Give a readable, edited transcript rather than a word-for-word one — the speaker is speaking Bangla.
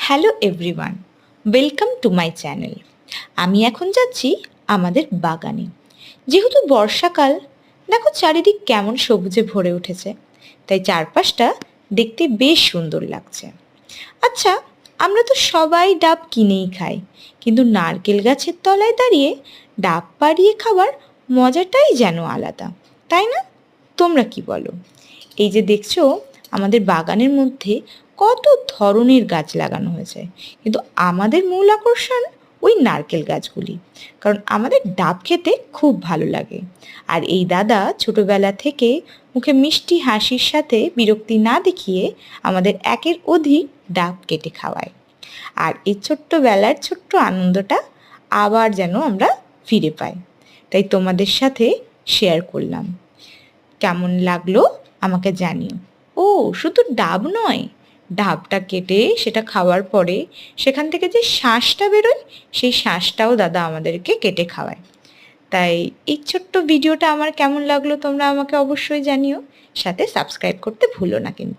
Hello everyone, welcome to my channel. আমি এখন যাচ্ছি আমাদের বাগানে। যেহেতু বর্ষাকাল, দেখো চারিদিক কেমন সবুজে ভরে উঠেছে, তাই চারপাশটা দেখতে বেশ সুন্দর লাগছে। আচ্ছা, আমরা তো সবাই ডাব কিনেই খাই, কিন্তু নারকেল গাছের তলায় দাঁড়িয়ে ডাব পাড়িয়ে খাবার মজাটাই যেন আলাদা, তাই না? তোমরা কি বলো? এই যে দেখছো, আমাদের বাগানের মধ্যে কত ধরনের গাছ লাগানো হয়েছে, কিন্তু আমাদের মূল আকর্ষণ ওই নারকেল গাছগুলি, কারণ আমাদের ডাব খেতে খুব ভালো লাগে। আর এই দাদা ছোটবেলা থেকে মুখে মিষ্টি হাসির সাথে বিরক্তি না দেখিয়ে আমাদের একের অধিক ডাব কেটে খাওয়ায়। আর এই ছোট্টবেলার ছোট্ট আনন্দটা আবার যেন আমরা ফিরে পাই, তাই তোমাদের সাথে শেয়ার করলাম। কেমন লাগলো আমাকে জানিও। ও, শুধু ডাব নয়, ডাবটা কেটে সেটা খাওয়ার পরে সেখান থেকে যে শাঁসটা বেরোয়, সেই শাঁসটাও দাদা আমাদেরকে কেটে খাওয়ায়। তাই এই ছোট্ট ভিডিওটা আমার কেমন লাগলো তোমরা আমাকে অবশ্যই জানিও, সাথে সাবস্ক্রাইব করতে ভুলো না কিন্তু।